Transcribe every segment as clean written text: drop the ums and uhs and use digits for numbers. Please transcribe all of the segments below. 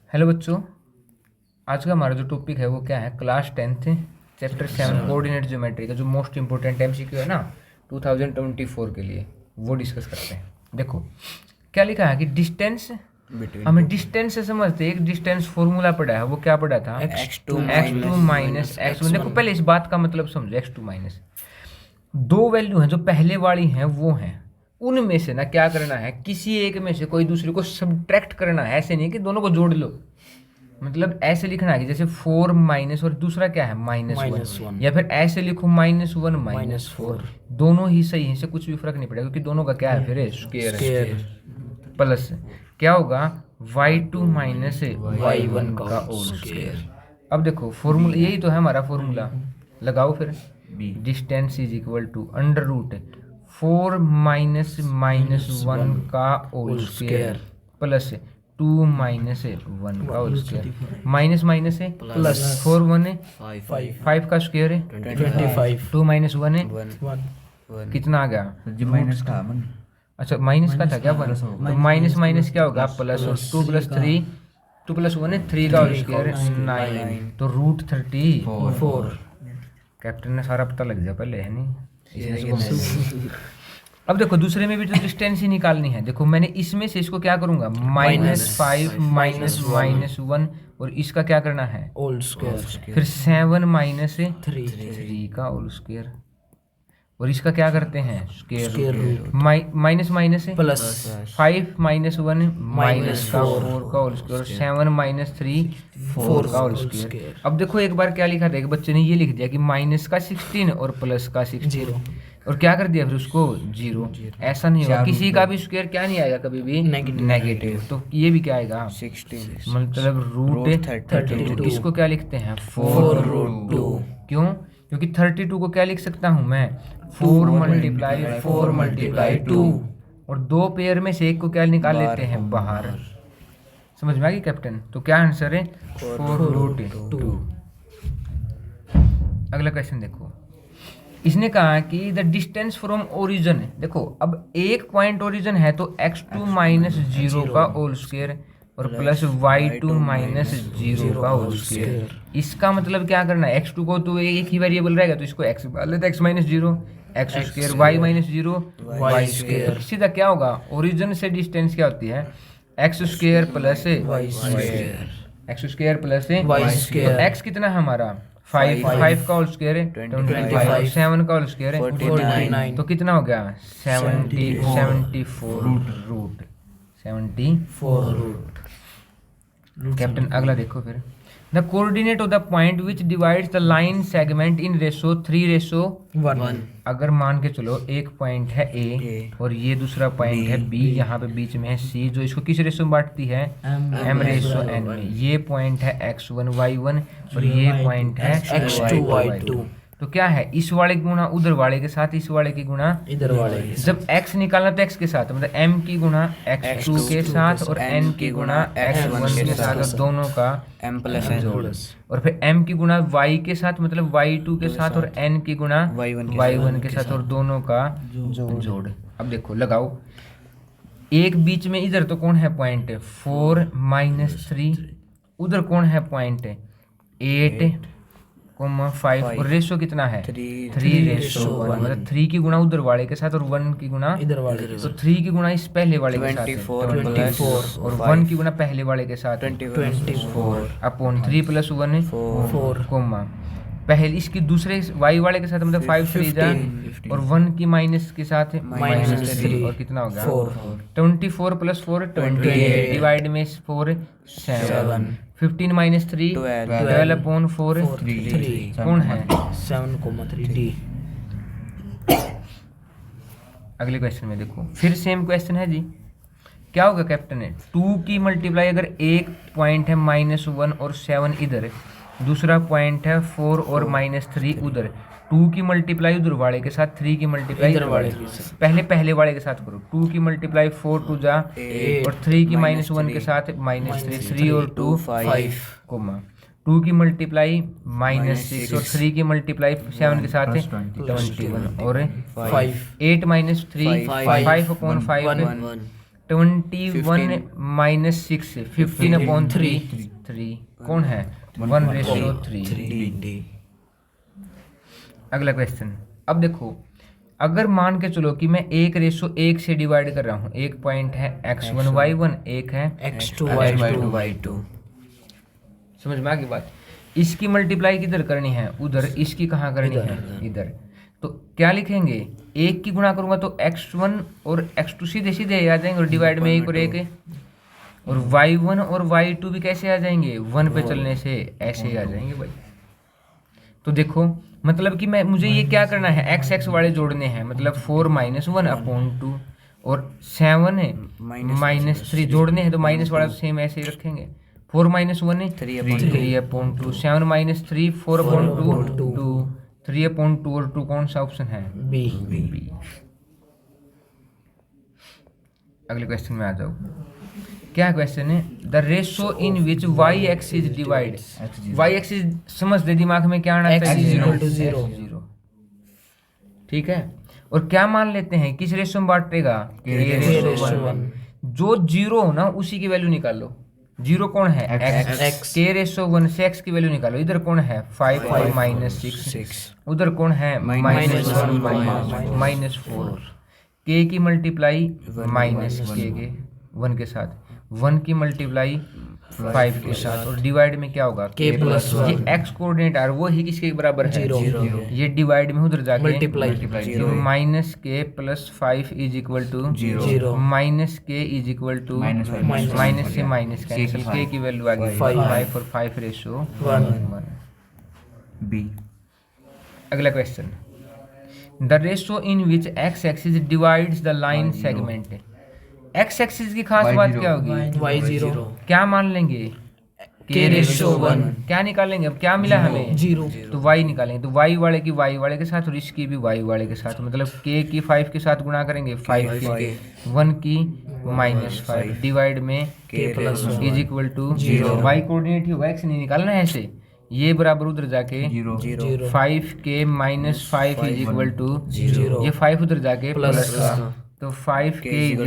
Hello बच्चों। आज का हमारा जो टॉपिक है वो क्या है, class 10th chapter 7 coordinate geometry का जो मोस्ट इंपॉर्टेंट एमसीक्यू है ना 2024 के लिए, वो डिस्कस करते हैं। देखो क्या लिखा है कि डिस्टेंस, हमें डिस्टेंस से समझते हैं। एक डिस्टेंस फॉर्मूला पढ़ा है, वो क्या पढ़ा था, x2 माइनस x1। देखो पहले इस बात का मतलब समझो। x2 माइनस, दो वैल्यू हैं जो पहले वाली हैं वो हैं, उनमें से ना क्या करना है, किसी एक में से कोई दूसरे को सब्ट्रैक्ट करना है। ऐसे नहीं कि दोनों को जोड़ लो, मतलब ऐसे लिखना है कि जैसे 4 माइनस और दूसरा क्या है -1, या फिर ऐसे लिखो -1 -4। दोनों ही सही है, इससे कुछ भी फर्क नहीं पड़ेगा क्योंकि दोनों का क्या है फिर स्क्वायर है। प्लस क्या होगा, y2 माइनस y1 का होल स्क्वायर। अब देखो फॉर्मूला यही तो है हमारा फॉर्मूला, लगाओ फिर। Distance is equal to under root 4 minus -1 का होल स्क्वायर प्लस 2 माइनस 1 का होल स्क्वायर। माइनस माइनस है प्लस, 4 1 है 5 का स्क्वायर है 25, 2 माइनस 1 है 1, कितना आ गया माइनस का। अच्छा माइनस का था क्या 1, तो माइनस माइनस क्या होगा प्लस, 2 प्लस 3, 2 प्लस 1 है 3 का होल स्क्वायर 9, तो रूट 34। कैप्टन ने सारा पता लग गया पहले, है नहीं। अब देखो दूसरे में भी तो डिस्टेंस ही निकालनी है। देखो मैंने इसमें से इसको क्या करूंगा, -5 माइनस -1, और इसका क्या करना है होल स्क्वायर, फिर 7 माइनस 3 का होल स्क्वायर, और इसका क्या करते हैं square root. Minus minus plus, 5 minus 1 minus 4 का होल स्क्वायर, 7 माइनस 3 4 का होल स्क्वायर। अब देखो एक बार क्या लिखा था, एक बच्चे ने ये लिख दिया कि माइनस का 16 और प्लस का 16, और क्या कर दिया फिर उसको 0। ऐसा नहीं होगा, किसी का भी स्क्वायर क्या नहीं आएगा कभी भी नेगेटिव, तो ये भी क्या आएगा 16, मतलब रूट 32। इसको क्या लिखते हैं 4 रूट 2। क्यों, क्योंकि 32 को क्या लिख सकता हूँ मैं 4 मल्टीप्लाई 2, और दो पेयर में से एक को क्या निकाल लेते हैं बाहर। समझ में आ गई कैप्टन, तो क्या आंसर है 4 रूट 2। अगला क्वेश्चन देखो, इसने कहा कि द डिस्टेंस फ्रॉम ओरिजिन। देखो अब एक पॉइंट ओरिजिन है तो x2 माइनस 0 का होल स्क्वायर और प्लस y2 माइनस 0 का होल स्क्वायर। इसका मतलब क्या करना है, x2 को तो एक ही वेरिएबल रहेगा तो इसको x मान लेते हैं, x minus 0 x square, y minus 0 y square. सीधा क्या होगा, ओरिजिन से डिस्टेंस क्या होती है x square plus y square, x square plus y square. x कितना है हमारा 5 का होल स्क्वायर है 25, 7 का होल स्क्वायर है 49, तो कितना हो गया 74 रूट 74। कैप्टन अगला देखो फिर, the coordinate of the point which divides the line segment in ratio 3:1। अगर मान के चलो एक पॉइंट है A और ये दूसरा पॉइंट है B, यहाँ पे बीच में है C, जो इसको किस रेशो में बांटती है m/n में। ये पॉइंट है x1 y1 और ये पॉइंट है x2 y2। तो क्या है, इस वाले की गुणा उधर वाले के साथ, इस वाले की गुणा इधर वाले के साथ। जब x निकालना तो x के साथ, मतलब m की गुणा x2 के साथ और n की गुणा x1 के साथ, और दोनों का m प्लस जोड़, और फिर m की गुणा y के साथ मतलब y2 के साथ, और n की गुणा y1 के साथ, और दोनों का जोड़। अब देखो लगाओ, एक बीच में इधर तो कौन है पॉइंट 4 माइनस 3, उधर कौन है पॉइंट 8 5, और रेशो कितना है 3:1, मतलब 3 की गुणा उधर वाले के साथ और 1 की गुणा इधर वाले के साथ। तो 3 की गुणा इस पहले वाले के साथ 24, और 1 की गुणा पहले वाले के साथ 24 अपॉन 3 प्लस 1 है 4 कोमा पहले इसकी दूसरे y वाले के साथ, मतलब 5 3 जा, और 1 की माइनस के साथ -3, और कितना होगा 24 प्लस 4 28, डिवाइड में 4 7, 15 माइनस 3 12 अपॉन 4 3, कौन है 7,3 D। अगले क्वेश्चन में देखो, फिर सेम क्वेश्चन है जी। क्या होगा कैप्टन है 2 की मल्टीप्लाई, अगर एक पॉइंट है -1 और 7 इधर, दूसरा पॉइंट है 4 और -3 उधर, 2 की मल्टीप्लाई उधर वाले के साथ, 3 की मल्टीप्लाई इधर वाले के साथ। पहले वाले के साथ करो, 2 की मल्टीप्लाई 4 2 जा, और 3 की -1 के साथ -3, 3 और 2 5 कोमा, 2 की मल्टीप्लाई -6 और 3 की मल्टीप्लाई 7 के साथ 21, और 5 8 -3 5 अपॉन 5 21 माइनस 6 15/3 कौन है 1:3। अगला क्वेश्चन, अब देखो अगर मान के चलो कि मैं 1:1 से डिवाइड कर रहा हूँ, एक पॉइंट है x1 y1, एक है x2 y2। समझ में आ गई बात। इसकी मल्टीप्लाई किधर करनी है, उधर, इसकी कहाँ करनी है, इधर। तो क्या लिखेंगे, एक की गुणा करूंगा तो x1 और x2 सीधे सीधे आ जाएंगे, और डिवाइड में एक और एक है, और y1 और y2 भी कैसे आ जाएंगे, 1 पे चलने से ऐसे ही आ जाएंगे भाई। तो देखो मतलब कि मुझे ये क्या करना है, x x वाले जोड़ने हैं, मतलब 4 - 1/2 और 7 है -3 जोड़ने हैं, तो माइनस वाला सेम ऐसे ही रखेंगे। 4 - 1 है 3/2, 7 - 3 4/2, 3/2 और 2 कौन सा ऑप्शन है, बी। अगले क्वेश्चन में आ जाओ। क्या क्वेश्चन है, the ratio in which Y axis divide, Y axis समझ दे दिमाग में, क्या आना चाहिए, x0। ठीक है, और क्या मान लेते हैं, किस रेशो में बांटेगा, k/1। जो 0 हो ना उसी की वैल्यू निकाल लो। 0 कौन है, x, k/1 से x की वैल्यू निकालो। इधर कौन है 5 -6, उधर कौन है -1 -4। k की मल्टीप्लाई माइनस के 1 के साथ, 1 की मल्टीप्लाई 5 के साथ, और डिवाइड में क्या होगा k+1। ये x कोऑर्डिनेट आर वो ही किसके बराबर है, 0। ये डिवाइड में उधर जाके मल्टीप्लाई, -k + 5 = 0, -k = माइनस से माइनस कैंसिल, k की वैल्यू आ गई 5 और 5/1। बी। अगला question, the ratio in which x axis divides the line segment. x axis की खास बात क्या होगी, y0। क्या मान लेंगे, k/1। क्या निकालेंगे, अब क्या मिला हमें, 0। तो y निकालेंगे, तो y वाले की y वाले के साथ और इसकी भी y वाले के साथ, मतलब k की 5 के साथ गुणा करेंगे, 5 की 1 की -5, डिवाइड में k+1 = 0। y कोऑर्डिनेट ही होगा, x नहीं निकालना है ऐसे, ये बराबर उधर जाके 0। 5k - 5 = 0, ये 5 उधर जाके प्लस का, तो 5k =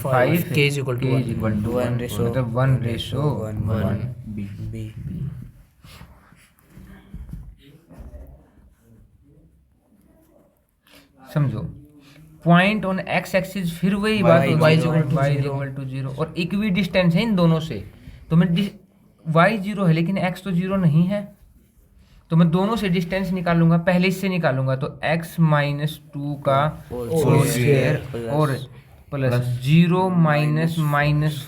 5, k = 1, मतलब 1:1। बी। समझो, पॉइंट ऑन x एक्सिस, फिर वही बात होगी, y = 0, और इक्वी डिस्टेंस है इन दोनों से, तो मैं y 0 है लेकिन x तो 0 नहीं है, तो मैं दोनों से डिस्टेंस निकालूंगा। पहले इससे निकालूंगा तो x - 2 का होल स्क्वायर और प्लस 0 -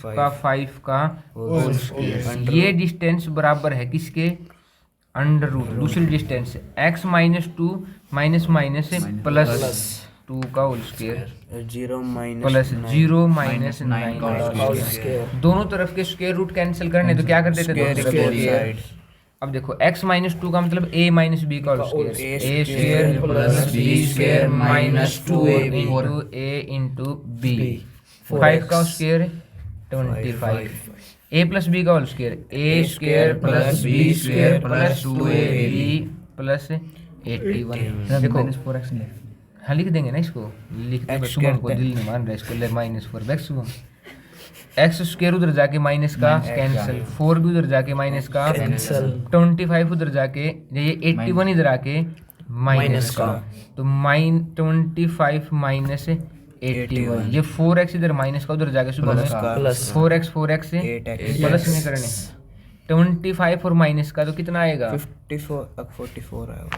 का 5 का होल स्क्वायर, ये डिस्टेंस बराबर है किसके, √, दूसरी डिस्टेंस x - 2 माइनस माइनस से प्लस 2 का होल स्क्वायर, 0 - प्लस 0 - 9 का होल स्क्वायर। दोनों तरफ के स्क्वायर रूट कैंसिल करने, तो क्या कर देते हैं, दोनों तरफ स्क्वायर। अब देखो x - 2 का मतलब a - b का whole square, a square plus b square minus 2a × b, 5 का स्क्वायर 25, a प्लस b का whole square, a square plus b square plus 2ab plus 81। देखो -4x हाँ लिख देंगे ना, इसको लिखते हैं, शुभम को दिल नहीं मान रहा इसको, -4 बैक शुभम, एक्स स्क्वायर उधर जाके माइनस का कैंसिल, 4 भी उधर जाके माइनस का कैंसिल, 25 उधर जाके, ये 81 इधर आके माइनस का, तो -25 - 81, ये 4x इधर माइनस का उधर जाके प्लस 4x से प्लस में करने हैं, 25 और माइनस का तो कितना आएगा 44 आएगा,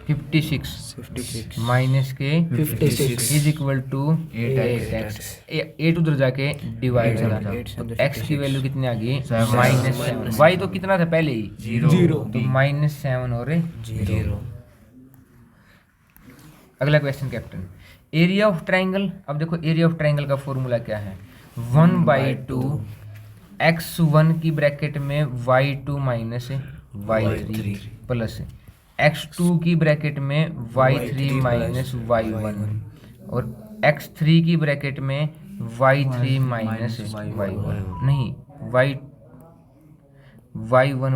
56 माइनस के 56 = 8x, 8 उधर जाके डिवाइड होगा, तो x की वैल्यू कितनी आ गई -7, y तो कितना था पहले ही 0, तो -7 और 0। अगला question captain, area of triangle. अब देखो एरिया ऑफ ट्राइंगल का फॉर्मूला क्या है, 1/2 x1 की ब्रैकेट में y2 - y3 प्लस x2 की ब्रैकेट में y3 - y1 और x3 की ब्रैकेट में y3 - y1 नहीं y1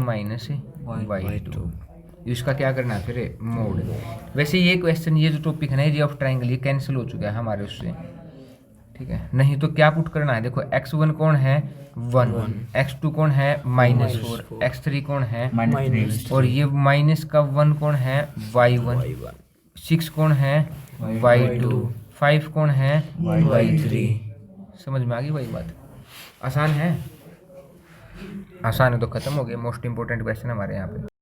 - y2। इसका क्या करना है फिर मोड। वैसे ये क्वेश्चन, ये जो टॉपिक है ना एरिया ऑफ ट्राइंगल, ये कैंसिल हो चुका है हमारे उससे, ठीक है, नहीं तो क्या पुट करना है, देखो x1 कौन है 1, x2 कौन है -4, x3 कौन है -3 और ये माइनस का 1 कौन है y1, 6 कौन है y2, 5 कौन है y3। समझ में आ गई भाई बात? आसान है, आसान है तो खत्म हो गया। मोस्ट इंपोर्टेंट क्वेश्चन हमारे यहाँ पे।